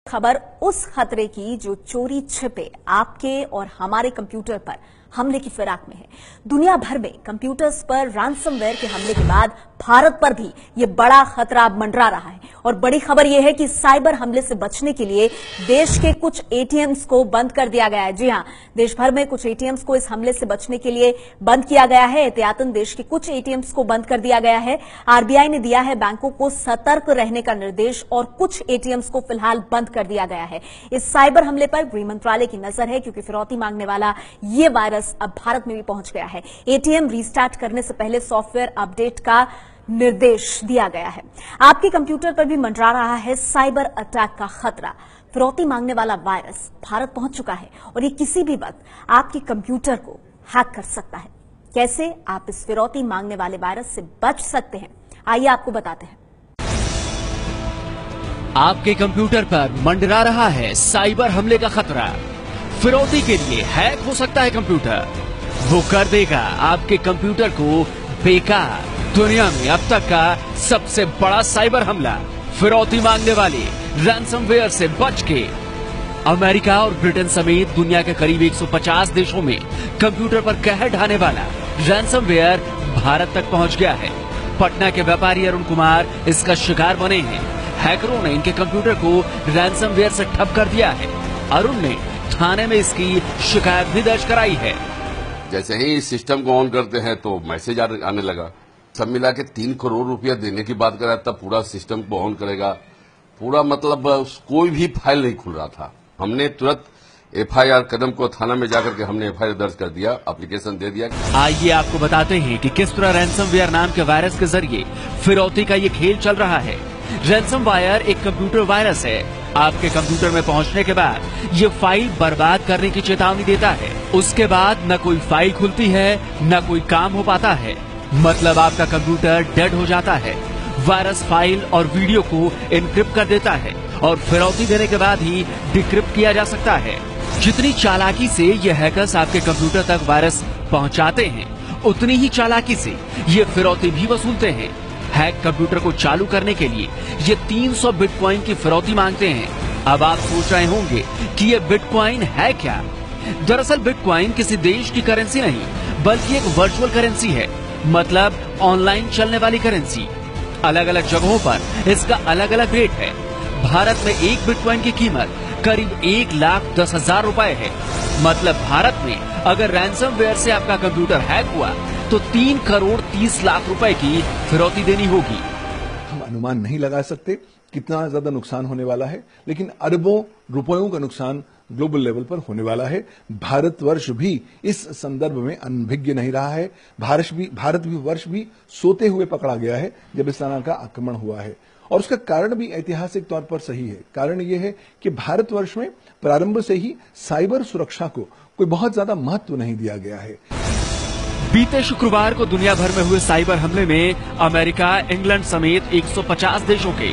खबर उस खतरे की जो चोरी छिपे आपके और हमारे कंप्यूटर पर हमले की फिराक में है। दुनिया भर में कंप्यूटर्स पर रैंसमवेयर के हमले के बाद भारत पर भी ये बड़ा खतरा मंडरा रहा है और बड़ी खबर यह है कि साइबर हमले से बचने के लिए देश के कुछ एटीएम्स को बंद कर दिया गया है। जी हां, देश भर में कुछ एटीएम्स को इस हमले से बचने के लिए बंद किया गया है। एहतियातन देश के कुछ एटीएम्स को बंद कर दिया गया है। आरबीआई ने दिया है बैंकों को सतर्क रहने का निर्देश और कुछ एटीएम्स को फिलहाल बंद कर दिया गया है। इस साइबर हमले पर गृह मंत्रालय की नजर है क्योंकि फिरौती मांगने वाला ये वायरस अब भारत में भी पहुंच गया है। एटीएम रीस्टार्ट करने से पहले सॉफ्टवेयर अपडेट का निर्देश दिया गया है। आपके कंप्यूटर पर भी मंडरा रहा है साइबर अटैक का खतरा। फिरौती मांगने वाला वायरस भारत पहुंच चुका है और ये किसी भी वक्त आपके कंप्यूटर को हैक कर सकता है। कैसे आप इस फिरौती मांगने वाले वायरस से बच सकते हैं, आइए आपको बताते हैं। आपके कंप्यूटर पर मंडरा रहा है साइबर हमले का खतरा। फिरौती के लिए हैक हो सकता है कंप्यूटर। वो कर देगा आपके कंप्यूटर को बेकार। दुनिया में अब तक का सबसे बड़ा साइबर हमला। फिरौती मांगने वाले रैंसमवेयर से बच के अमेरिका और ब्रिटेन समेत दुनिया के करीब 150 देशों में कंप्यूटर पर कहर ढाने वाला रैंसमवेयर भारत तक पहुंच गया है। पटना के व्यापारी अरुण कुमार इसका शिकार बने हैं। हैकरों ने इनके कंप्यूटर को रैंसमवेयर से ठप कर दिया है। अरुण ने थाने में इसकी शिकायत भी दर्ज कराई है। जैसे ही इस सिस्टम को ऑन करते हैं तो मैसेज आने लगा। सब मिला के 3 करोड़ रुपया देने की बात कर रहा था। पूरा सिस्टम को ऑन करेगा, पूरा मतलब कोई भी फाइल नहीं खुल रहा था। हमने तुरंत एफआईआर कदम को थाना में जाकर के हमने एफआईआर दर्ज कर दिया, एप्लीकेशन दे दिया। आइए आपको बताते हैं कि किस तरह रैंसमवेयर नाम के वायरस के जरिए फिरौती का ये खेल चल रहा है। रैंसमवेयर एक कंप्यूटर वायरस है। आपके कंप्यूटर में पहुंचने के बाद ये फाइल बर्बाद करने की चेतावनी देता है। उसके बाद न कोई फाइल खुलती है, न कोई काम हो पाता है। मतलब आपका कंप्यूटर डेड हो जाता है। वायरस फाइल और वीडियो को एनक्रिप्ट कर देता है और फिरौती देने के बाद ही डिक्रिप्ट किया जा सकता है। जितनी चालाकी से ये हैकर्स आपके कंप्यूटर तक वायरस पहुंचाते हैं, उतनी ही चालाकी से ये फिरौती भी वसूलते हैं। हैक कंप्यूटर को चालू करने के लिए ये 300 बिटकॉइन की फिरौती मांगते हैं। अब आप सोच रहे होंगे कि ये बिटकॉइन है क्या? दरअसल बिटकॉइन किसी देश की करेंसी नहीं, बल्कि एक वर्चुअल करेंसी है। मतलब ऑनलाइन चलने वाली करेंसी। अलग अलग जगहों पर इसका अलग अलग रेट है। भारत में एक बिटकॉइन की कीमत करीब 1,10,000 रुपए है। मतलब भारत में अगर रैंसमवेयर से आपका कंप्यूटर हैक हुआ तो 3 करोड़ 30 लाख रुपए की फिरौती देनी होगी। हम अनुमान नहीं लगा सकते कितना ज्यादा नुकसान होने वाला है, लेकिन अरबों रुपयों का नुकसान ग्लोबल लेवल पर होने वाला है। भारतवर्ष भी इस संदर्भ में अनभिज्ञ नहीं रहा है। भारत भी वर्ष भी सोते हुए पकड़ा गया है जब इस तरह का आक्रमण हुआ है। और उसका कारण भी ऐतिहासिक तौर पर सही है। कारण यह है कि भारतवर्ष में प्रारंभ से ही साइबर सुरक्षा को कोई बहुत ज्यादा महत्व नहीं दिया गया है। बीते शुक्रवार को दुनिया भर में हुए साइबर हमले में अमेरिका, इंग्लैंड समेत 150 देशों के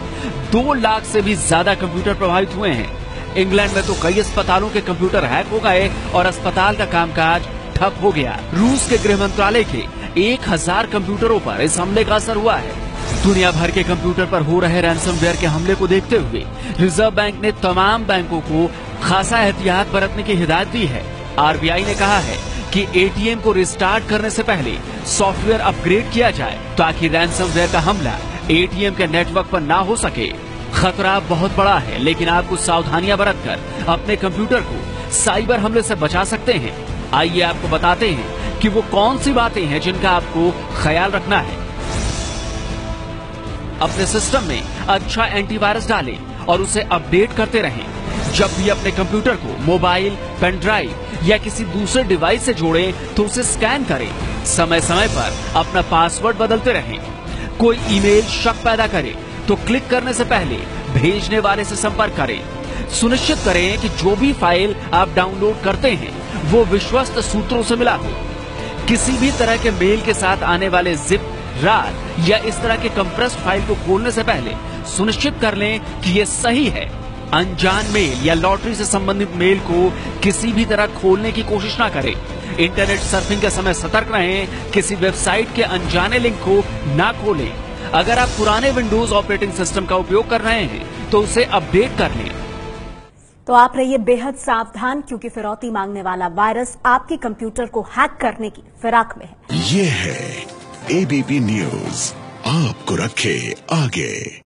2 लाख से भी ज्यादा कंप्यूटर प्रभावित हुए हैं। इंग्लैंड में तो कई अस्पतालों के कंप्यूटर हैक हो गए और अस्पताल का कामकाज ठप हो गया। रूस के गृह मंत्रालय के 1000 कंप्यूटरों पर इस हमले का असर हुआ है। दुनिया भर के कंप्यूटर पर हो रहे रैंसमवेयर के हमले को देखते हुए रिजर्व बैंक ने तमाम बैंकों को खासा एहतियात बरतने की हिदायत दी है। आरबीआई ने कहा है कि एटीएम को रिस्टार्ट करने से पहले सॉफ्टवेयर अपग्रेड किया जाए ताकि रैंसमवेयर का हमला एटीएम के नेटवर्क पर ना हो सके। खतरा बहुत बड़ा है, लेकिन आप कुछ सावधानियां बरतकर अपने कंप्यूटर को साइबर हमले से बचा सकते हैं। आइए आपको बताते हैं कि वो कौन सी बातें हैं जिनका आपको ख्याल रखना है। अपने सिस्टम में अच्छा एंटीवायरस डालें और उसे अपडेट करते रहें। जब भी अपने कंप्यूटर को मोबाइल, पेन ड्राइव या किसी दूसरे डिवाइस से जोड़ें तो उसे स्कैन करें। समय समय पर अपना पासवर्ड बदलते रहें। कोई ईमेल शक पैदा करे तो क्लिक करने से पहले भेजने वाले से संपर्क करें। सुनिश्चित करें कि जो भी फाइल आप डाउनलोड करते हैं वो विश्वस्त सूत्रों से मिला हो। किसी भी तरह के मेल के साथ आने वाले जिप, रार या इस तरह के कंप्रेस्ड फाइल को खोलने से पहले सुनिश्चित कर लें कि ये सही है। अनजान मेल या लॉटरी से संबंधित मेल को किसी भी तरह खोलने की कोशिश ना करें। इंटरनेट सर्फिंग के समय सतर्क रहें। किसी वेबसाइट के अनजाने लिंक को ना खोलें। अगर आप पुराने विंडोज ऑपरेटिंग सिस्टम का उपयोग कर रहे हैं तो उसे अपडेट कर लें। तो आप रहिए बेहद सावधान, क्योंकि फिरौती मांगने वाला वायरस आपके कंप्यूटर को हैक करने की फिराक में है। ये है एबीपी न्यूज, आपको रखे आगे।